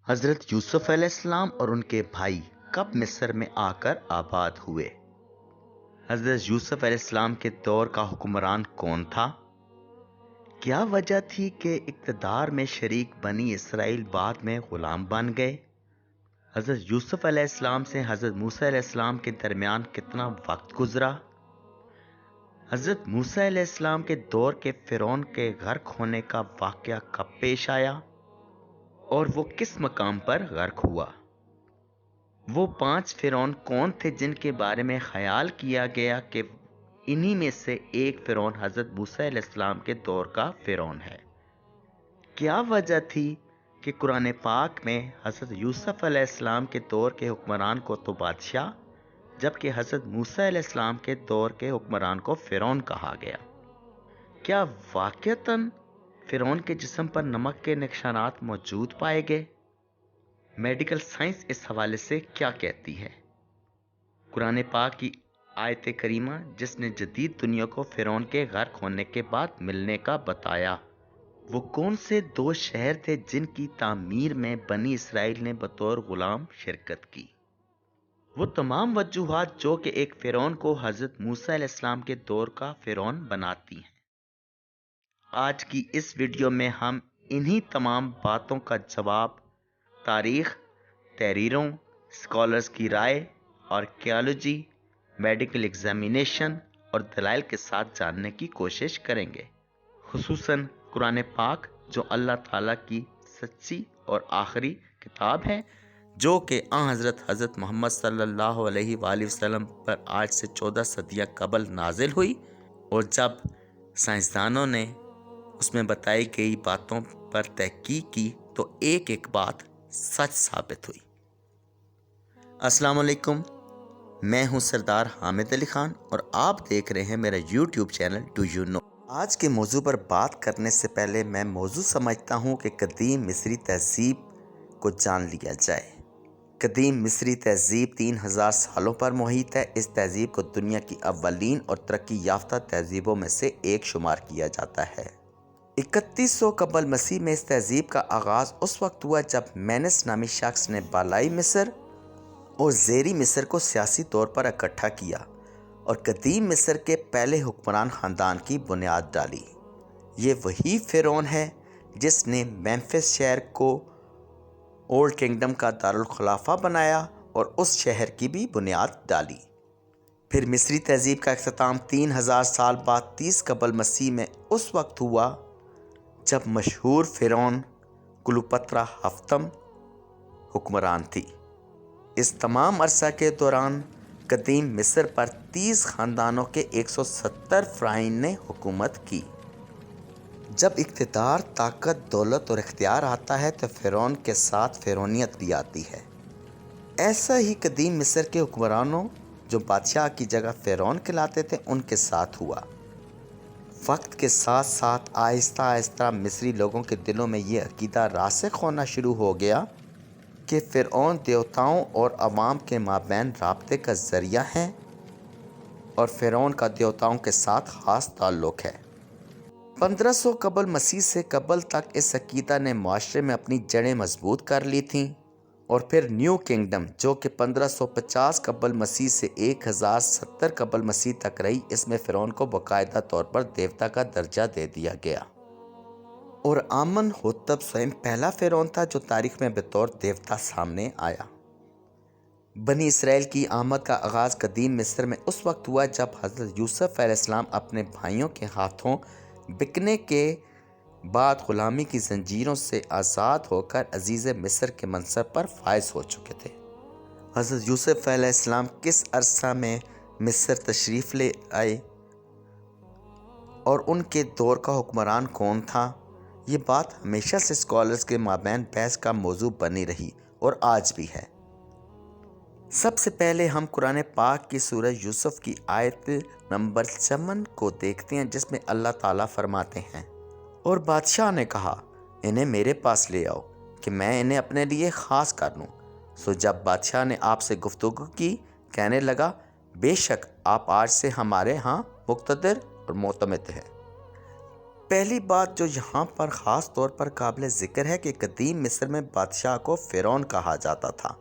حضرت یوسف علیہ السلام اور ان کے بھائی کب مصر میں آ کر آباد ہوئے؟ حضرت یوسف علیہ السلام کے دور کا حکمران کون تھا؟ کیا وجہ تھی کہ اقتدار میں شریک بنی اسرائیل بعد میں غلام بن گئے؟ حضرت یوسف علیہ السلام سے حضرت موسیٰ علیہ السلام کے درمیان کتنا وقت گزرا؟ حضرت موسیٰ علیہ السلام کے دور کے فرعون کے غرق ہونے کا واقعہ کب پیش آیا اور وہ کس مقام پر غرق ہوا؟ وہ 5 فرعون کون تھے جن کے بارے میں خیال کیا گیا کہ انہی میں سے ایک فرعون حضرت موسیٰ علیہ السلام کے دور کا فرعون ہے؟ کیا وجہ تھی کہ قرآن پاک میں حضرت یوسف علیہ السلام کے دور کے حکمران کو تو بادشاہ جبکہ حضرت موسیٰ علیہ السلام کے دور کے حکمران کو فرعون کہا گیا؟ کیا واقعتاً فرعون کے جسم پر نمک کے نشانات موجود پائے گئے؟ میڈیکل سائنس اس حوالے سے کیا کہتی ہے؟ قرآن پاک کی آیت کریمہ جس نے جدید دنیا کو فرعون کے غرق ہونے کے بعد ملنے کا بتایا، وہ کون سے 2 شہر تھے جن کی تعمیر میں بنی اسرائیل نے بطور غلام شرکت کی؟ وہ تمام وجوہات جو کہ ایک فرعون کو حضرت موسیٰ علیہ السلام کے دور کا فرعون بناتی ہیں۔ آج کی اس ویڈیو میں ہم انہی تمام باتوں کا جواب تاریخ، تحریروں، اسکالرز کی رائے، آرکیالوجی، میڈیکل ایگزامینیشن اور دلائل کے ساتھ جاننے کی کوشش کریں گے، خصوصاً قرآن پاک جو اللہ تعالیٰ کی سچی اور آخری کتاب ہے، جو کہ حضرت محمد صلی اللہ علیہ وآلہ وسلم پر آج سے 14 صدیاں قبل نازل ہوئی، اور جب سائنسدانوں نے اس میں بتائی گئی باتوں پر تحقیق کی تو ایک ایک بات سچ ثابت ہوئی۔ السلام علیکم، میں ہوں سردار حامد علی خان اور آپ دیکھ رہے ہیں میرا YouTube channel do you know. آج کے موضوع پر بات کرنے سے پہلے میں موضوع سمجھتا ہوں کہ قدیم مصری تہذیب کو جان لیا جائے۔ قدیم مصری تہذیب 3000 سالوں پر محیط ہے۔ اس تہذیب کو دنیا کی اولین اور ترقی یافتہ تہذیبوں میں سے ایک شمار کیا جاتا ہے۔ 3100 قبل مسیح میں اس تہذیب کا آغاز اس وقت ہوا جب مینس نامی شخص نے بالائی مصر اور زیری مصر کو سیاسی طور پر اکٹھا کیا اور قدیم مصر کے پہلے حکمران خاندان کی بنیاد ڈالی۔ یہ وہی فرعون ہے جس نے میمفس شہر کو اولڈ کنگڈم کا دارالخلافہ بنایا اور اس شہر کی بھی بنیاد ڈالی۔ پھر مصری تہذیب کا اختتام 3000 سال بعد 30 قبل مسیح میں اس وقت ہوا جب مشہور فرعون کلوپترا ہفتم حکمران تھی۔ اس تمام عرصہ کے دوران قدیم مصر پر 30 خاندانوں کے 170 فرعون نے حکومت کی۔ جب اقتدار، طاقت، دولت اور اختیار آتا ہے تو فرعون کے ساتھ فرعونیت بھی آتی ہے۔ ایسا ہی قدیم مصر کے حکمرانوں جو بادشاہ کی جگہ فرعون کہلاتے تھے ان کے ساتھ ہوا۔ وقت کے ساتھ ساتھ آہستہ آہستہ مصری لوگوں کے دلوں میں یہ عقیدہ راسخ ہونا شروع ہو گیا کہ فرعون دیوتاؤں اور عوام کے مابین رابطے کا ذریعہ ہیں اور فرعون کا دیوتاؤں کے ساتھ خاص تعلق ہے۔ 1500 قبل مسیح سے قبل تک اس عقیدہ نے معاشرے میں اپنی جڑیں مضبوط کر لی تھیں، اور پھر نیو کنگڈم جو کہ 1550 قبل مسیح سے 1070 قبل مسیح تک رہی، اس میں فرعون کو باقاعدہ طور پر دیوتا کا درجہ دے دیا گیا، اور آمن ہوتب سوئم پہلا فرعون تھا جو تاریخ میں بطور دیوتا سامنے آیا۔ بنی اسرائیل کی آمد کا آغاز قدیم مصر میں اس وقت ہوا جب حضرت یوسف علیہ السلام اپنے بھائیوں کے ہاتھوں بکنے کے بعد غلامی کی زنجیروں سے آزاد ہو کر عزیز مصر کے منصب پر فائز ہو چکے تھے۔ حضرت یوسف علیہ السلام کس عرصہ میں مصر تشریف لے آئے اور ان کے دور کا حکمران کون تھا؟ یہ بات ہمیشہ سے اسکالرز کے مابین بحث کا موضوع بنی رہی اور آج بھی ہے۔ سب سے پہلے ہم قرآن پاک کی سورہ یوسف کی آیت نمبر 56 کو دیکھتے ہیں جس میں اللہ تعالیٰ فرماتے ہیں، اور بادشاہ نے کہا انہیں میرے پاس لے آؤ کہ میں انہیں اپنے لیے خاص کر لوں۔ سو جب بادشاہ نے آپ سے گفتگو کی کہنے لگا بے شک آپ آج سے ہمارے ہاں مقتدر اور معتمد ہیں۔ پہلی بات جو یہاں پر خاص طور پر قابل ذکر ہے کہ قدیم مصر میں بادشاہ کو فرعون کہا جاتا تھا۔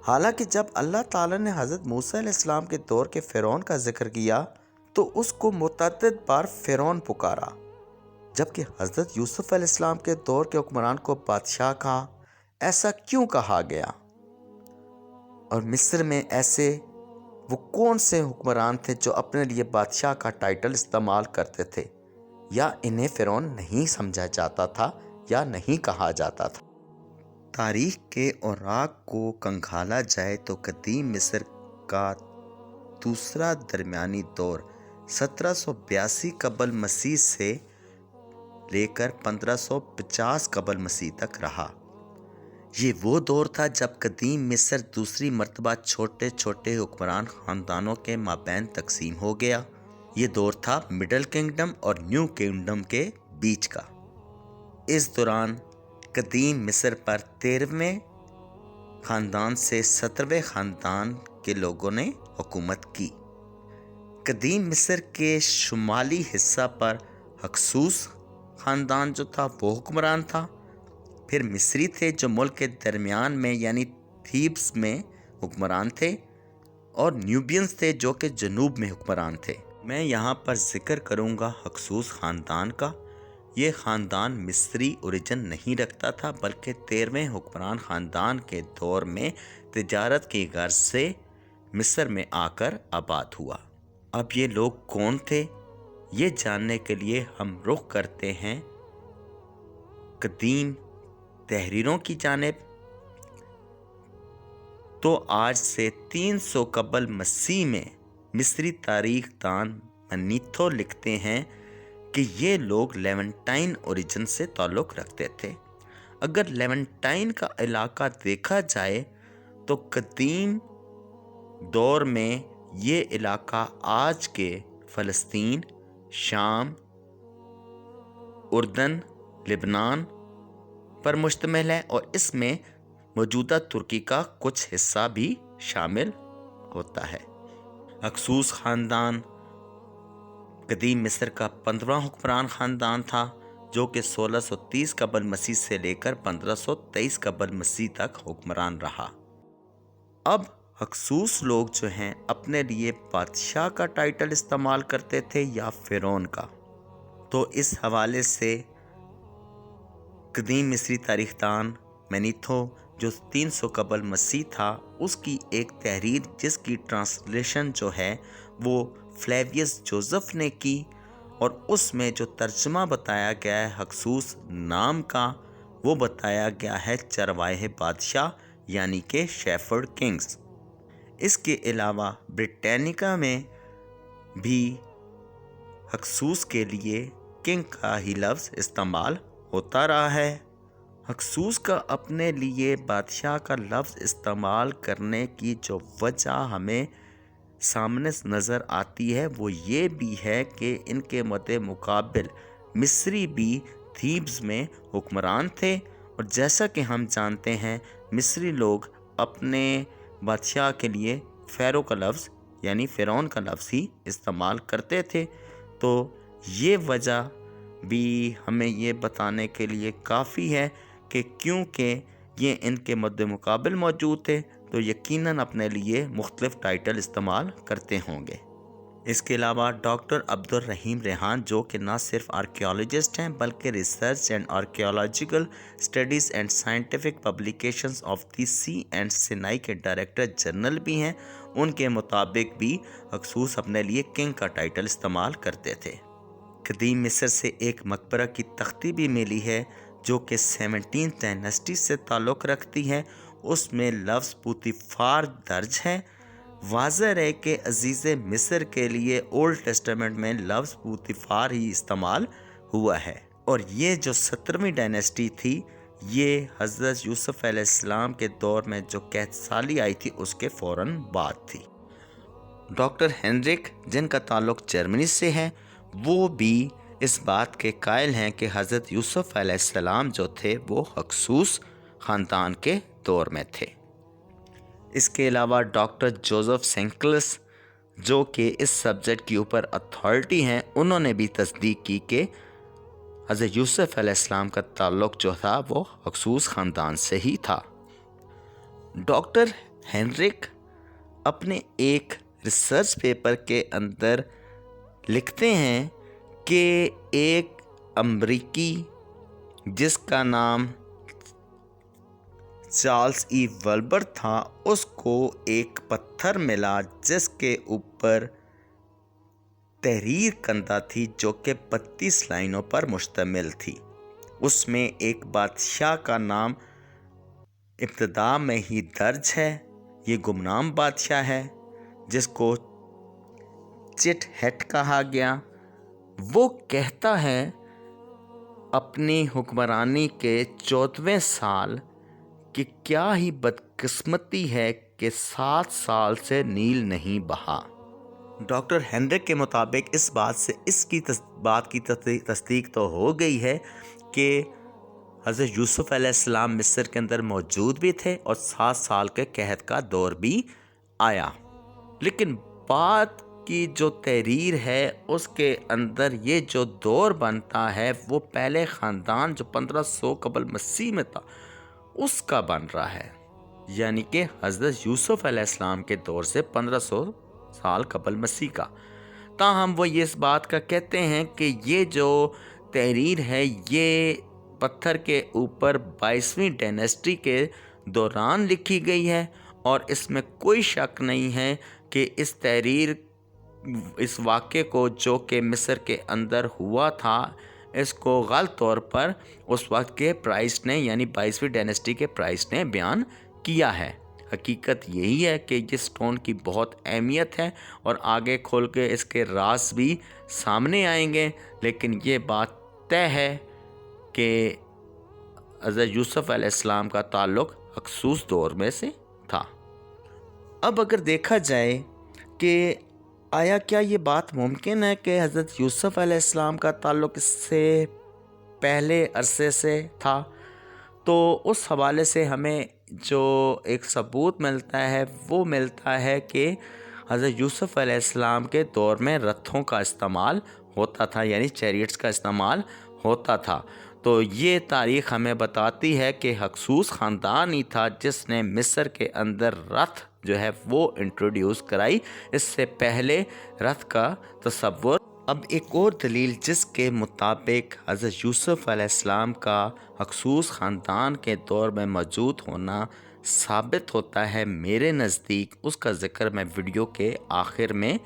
حالانکہ جب اللہ تعالیٰ نے حضرت موسیٰ علیہ السلام کے دور کے فرعون کا ذکر کیا تو اس کو متعدد بار فرعون پکارا، جبکہ حضرت یوسف علیہ السلام کے دور کے حکمران کو بادشاہ کہا۔ ایسا کیوں کہا گیا؟ اور مصر میں ایسے وہ کون سے حکمران تھے جو اپنے لیے بادشاہ کا ٹائٹل استعمال کرتے تھے، یا انہیں فرعون نہیں سمجھا جاتا تھا یا نہیں کہا جاتا تھا؟ تاریخ کے اوراق کو کھنگالا جائے تو قدیم مصر کا دوسرا درمیانی دور 1782 قبل مسیح سے لے کر 1550 قبل مسیح تک رہا۔ یہ وہ دور تھا جب قدیم مصر دوسری مرتبہ چھوٹے چھوٹے حکمران خاندانوں کے مابین تقسیم ہو گیا۔ یہ دور تھا مڈل کنگڈم اور نیو کنگڈم کے بیچ کا۔ اس دوران قدیم مصر پر 13ویں خاندان سے 17ویں خاندان کے لوگوں نے حکومت کی۔ قدیم مصر کے شمالی حصہ پر ہکسوس خاندان جو تھا وہ حکمران تھا۔ پھر مصری تھے جو ملک کے درمیان میں یعنی تھیبس میں حکمران تھے، اور نیوبینز تھے جو کہ جنوب میں حکمران تھے۔ میں یہاں پر ذکر کروں گا ہکسوس خاندان کا۔ یہ خاندان مصری اوریجن نہیں رکھتا تھا بلکہ 13ویں حکمران خاندان کے دور میں تجارت کی غرض سے مصر میں آ کر آباد ہوا۔ اب یہ لوگ کون تھے، یہ جاننے کے لیے ہم رخ کرتے ہیں قدیم تحریروں کی جانب۔ تو آج سے 300 قبل مسیح میں مصری تاریخ دان منیتھو لکھتے ہیں کہ یہ لوگ لیونٹائن اوریجن سے تعلق رکھتے تھے۔ اگر لیونٹائن کا علاقہ دیکھا جائے تو قدیم دور میں یہ علاقہ آج کے فلسطین، شام، اردن، لبنان پر مشتمل ہے، اور اس میں موجودہ ترکی کا کچھ حصہ بھی شامل ہوتا ہے۔ ہکسوس خاندان قدیم مصر کا 15واں حکمران خاندان تھا جو کہ 1630 قبل مسیح سے لے کر 1523 قبل مسیح تک حکمران رہا۔ اب ہکسوس لوگ جو ہیں اپنے لیے بادشاہ کا ٹائٹل استعمال کرتے تھے یا فرعون کا؟ تو اس حوالے سے قدیم مصری تاریخ دان منیتھو جو 300 قبل مسیح تھا، اس کی ایک تحریر جس کی ٹرانسلیشن جو ہے وہ فلیویس جوزف نے کی، اور اس میں جو ترجمہ بتایا گیا ہے ہکسوس نام کا، وہ بتایا گیا ہے چرواہے بادشاہ یعنی کہ شیفرڈ کنگز۔ اس کے علاوہ بریٹینیکا میں بھی ہکسوس کے لیے کنگ کا ہی لفظ استعمال ہوتا رہا ہے۔ ہکسوس کا اپنے لیے بادشاہ کا لفظ استعمال کرنے کی جو وجہ ہمیں سامنے نظر آتی ہے وہ یہ بھی ہے کہ ان کے مد مقابل مصری بھی تھیبس میں حکمران تھے، اور جیسا کہ ہم جانتے ہیں مصری لوگ اپنے بادشاہ کے لیے فیرو کا لفظ یعنی فرعون کا لفظ ہی استعمال کرتے تھے۔ تو یہ وجہ بھی ہمیں یہ بتانے کے لیے کافی ہے کہ کیونکہ یہ ان کے مد مقابل موجود تھے تو یقیناً اپنے لیے مختلف ٹائٹل استعمال کرتے ہوں گے۔ اس کے علاوہ ڈاکٹر عبدالرحیم ریحان جو کہ نہ صرف آرکیالوجسٹ ہیں بلکہ research and archaeological studies and scientific publications of the sea and Sinai کے ڈائریکٹر جنرل بھی ہیں، ان کے مطابق بھی ہکسوس اپنے لیے کنگ کا ٹائٹل استعمال کرتے تھے۔ قدیم مصر سے ایک مقبرہ کی تختی بھی ملی ہے جو کہ 17 ڈائنسٹی سے تعلق رکھتی ہے، اس میں لفظ پوتیفار درج ہے۔ واضح ہے کہ عزیز مصر کے لیے اولڈ ٹیسٹامنٹ میں لفظ پوتیفار ہی استعمال ہوا ہے، اور یہ جو 17ویں ڈائنسٹی تھی یہ حضرت یوسف علیہ السلام کے دور میں جو قحط سالی آئی تھی اس کے فوراً بعد تھی۔ ڈاکٹر ہینرک جن کا تعلق جرمنی سے ہے وہ بھی اس بات کے قائل ہیں کہ حضرت یوسف علیہ السلام جو تھے وہ ہکسوس خاندان کے دور میں تھے۔ اس کے علاوہ ڈاکٹر جوزف سینکلس جو کہ اس سبجیکٹ کے اوپر اتھارٹی ہیں، انہوں نے بھی تصدیق کی کہ حضرت یوسف علیہ السلام کا تعلق جو تھا وہ ہکسوس خاندان سے ہی تھا۔ ڈاکٹر ہینریک اپنے ایک ریسرچ پیپر کے اندر لکھتے ہیں کہ ایک امریکی جس کا نام چارلس ای ولبر تھا، اس کو ایک پتھر ملا جس کے اوپر تحریر کندہ تھی جو کہ 32 لائنوں پر مشتمل تھی۔ اس میں ایک بادشاہ کا نام ابتدا میں ہی درج ہے۔ یہ گمنام بادشاہ ہے جس کو چٹ ہیٹ کہا گیا۔ وہ کہتا ہے اپنی حکمرانی کے 14ویں سال کہ کیا ہی بدقسمتی ہے کہ 7 سال سے نیل نہیں بہا۔ ڈاکٹر ہینریک کے مطابق اس بات کی تصدیق تو ہو گئی ہے کہ حضرت یوسف علیہ السلام مصر کے اندر موجود بھی تھے اور 7 سال کے قحط کا دور بھی آیا، لیکن بات کی جو تحریر ہے اس کے اندر یہ جو دور بنتا ہے وہ پہلے خاندان جو 1500 قبل مسیح میں تھا اس کا بن رہا ہے، یعنی کہ حضرت یوسف علیہ السلام کے دور سے 1500 سال قبل مسیح کا۔ تاہم وہ یہ اس بات کا کہتے ہیں کہ یہ جو تحریر ہے یہ پتھر کے اوپر 22ویں ڈائنیسٹی کے دوران لکھی گئی ہے، اور اس میں کوئی شک نہیں ہے کہ اس تحریر اس واقعے کو جو کہ مصر کے اندر ہوا تھا اس کو غلط طور پر اس وقت کے پرائس نے یعنی 22ویں ڈائنیسٹی کے پرائس نے بیان کیا ہے۔ حقیقت یہی ہے کہ یہ سٹون کی بہت اہمیت ہے اور آگے کھول کے اس کے راز بھی سامنے آئیں گے، لیکن یہ بات طے ہے کہ حضرت یوسف علیہ السلام کا تعلق ہکسوس دور میں سے تھا۔ اب اگر دیکھا جائے کہ آیا کیا یہ بات ممکن ہے کہ حضرت یوسف علیہ السلام کا تعلق اس سے پہلے عرصے سے تھا، تو اس حوالے سے ہمیں جو ایک ثبوت ملتا ہے وہ ملتا ہے کہ حضرت یوسف علیہ السلام کے دور میں رتھوں کا استعمال ہوتا تھا، یعنی چیریٹس کا استعمال ہوتا تھا۔ تو یہ تاریخ ہمیں بتاتی ہے کہ ہکسوس خاندان ہی تھا جس نے مصر کے اندر رتھ جو ہے وہ انٹروڈیوس کرائی، اس سے پہلے رتھ کا تصور۔ اب ایک اور دلیل جس کے مطابق حضرت یوسف علیہ السلام کا ہکسوس خاندان کے دور میں موجود ہونا ثابت ہوتا ہے میرے نزدیک، اس کا ذکر میں ویڈیو کے آخر میں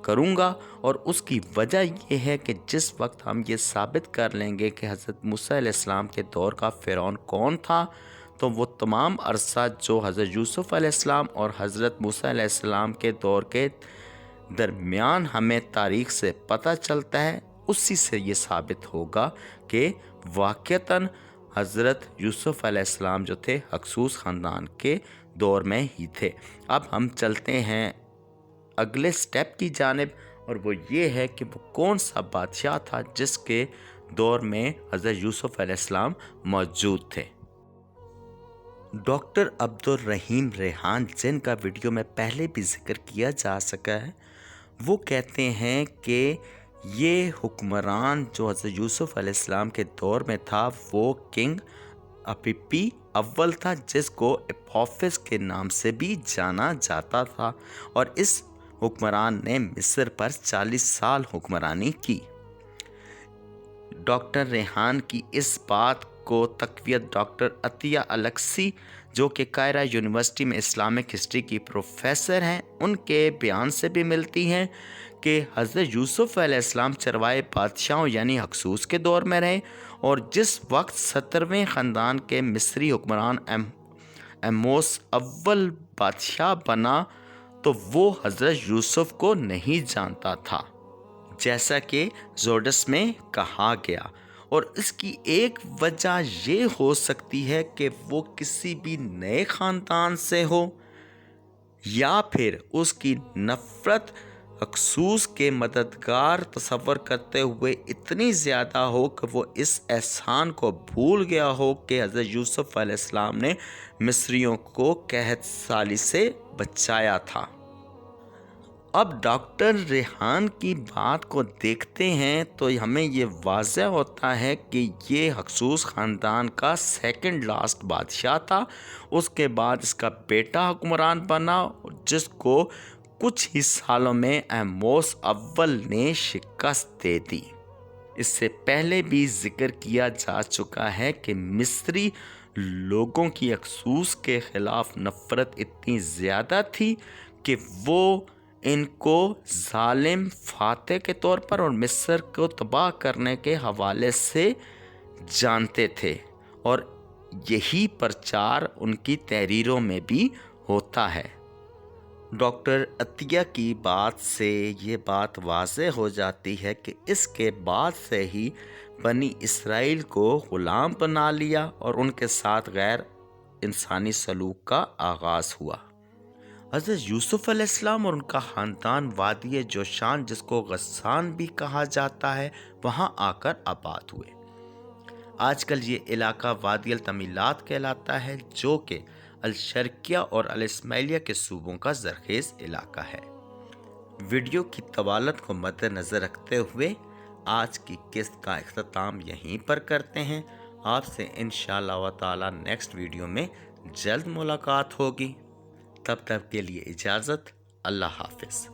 کروں گا، اور اس کی وجہ یہ ہے کہ جس وقت ہم یہ ثابت کر لیں گے کہ حضرت موسیٰ علیہ السلام کے دور کا فرعون کون تھا، تو وہ تمام عرصہ جو حضرت یوسف علیہ السلام اور حضرت موسیٰ علیہ السلام کے دور کے درمیان ہمیں تاریخ سے پتہ چلتا ہے، اسی سے یہ ثابت ہوگا کہ واقعتاً حضرت یوسف علیہ السلام جو تھے ہکسوس خاندان کے دور میں ہی تھے۔ اب ہم چلتے ہیں اگلے سٹیپ کی جانب، اور وہ یہ ہے کہ وہ کون سا بادشاہ تھا جس کے دور میں حضرت یوسف علیہ السلام موجود تھے۔ ڈاکٹر عبدالرحیم ریحان جن کا ویڈیو میں پہلے بھی ذکر کیا جا سکا ہے، وہ کہتے ہیں کہ یہ حکمران جو حضرت یوسف علیہ السلام کے دور میں تھا وہ کنگ اپیپی اول تھا، جس کو اپوفس کے نام سے بھی جانا جاتا تھا، اور اس حکمران نے مصر پر 40 سال حکمرانی کی۔ ڈاکٹر ریحان کی اس بات کو تقویت ڈاکٹر عطیہ الکسی جو کہ قاہرہ یونیورسٹی میں اسلامک ہسٹری کی پروفیسر ہیں، ان کے بیان سے بھی ملتی ہیں کہ حضرت یوسف علیہ السلام چروائے بادشاہوں یعنی ہکسوس کے دور میں رہے، اور جس وقت 17ویں خاندان کے مصری حکمران ایموس اول بادشاہ بنا تو وہ حضرت یوسف کو نہیں جانتا تھا، جیسا کہ زوڈس میں کہا گیا، اور اس کی ایک وجہ یہ ہو سکتی ہے کہ وہ کسی بھی نئے خاندان سے ہو، یا پھر اس کی نفرت ہکسوس کے مددگار تصور کرتے ہوئے اتنی زیادہ ہو کہ وہ اس احسان کو بھول گیا ہو کہ حضرت یوسف علیہ السلام نے مصریوں کو قحط سالی سے بچایا تھا۔ اب ڈاکٹر ریحان کی بات کو دیکھتے ہیں تو ہمیں یہ واضح ہوتا ہے کہ یہ ہکسوس خاندان کا سیکنڈ لاسٹ بادشاہ تھا۔ اس کے بعد اس کا بیٹا حکمران بنا جس کو کچھ ہی سالوں میں احمس اول نے شکست دے دی۔ اس سے پہلے بھی ذکر کیا جا چکا ہے کہ مصری لوگوں کی ہکسوس کے خلاف نفرت اتنی زیادہ تھی کہ وہ ان کو ظالم فاتح کے طور پر اور مصر کو تباہ کرنے کے حوالے سے جانتے تھے، اور یہی پرچار ان کی تحریروں میں بھی ہوتا ہے۔ ڈاکٹر عطیہ کی بات سے یہ بات واضح ہو جاتی ہے کہ اس کے بعد سے ہی بنی اسرائیل کو غلام بنا لیا اور ان کے ساتھ غیر انسانی سلوک کا آغاز ہوا۔ حضرت یوسف علیہ السلام اور ان کا خاندان وادی جوشان، جس کو غسان بھی کہا جاتا ہے، وہاں آ کر آباد ہوئے۔ آج کل یہ علاقہ وادی التمیلات کہلاتا ہے، جو کہ الشرقیہ اور الاسماعیلیہ کے صوبوں کا زرخیز علاقہ ہے۔ ویڈیو کی طوالت کو مد نظر رکھتے ہوئے آج کی قسط کا اختتام یہیں پر کرتے ہیں۔ آپ سے انشاءاللہ تعالی نیکسٹ ویڈیو میں جلد ملاقات ہوگی۔ تب تک کے لیے اجازت، اللہ حافظ۔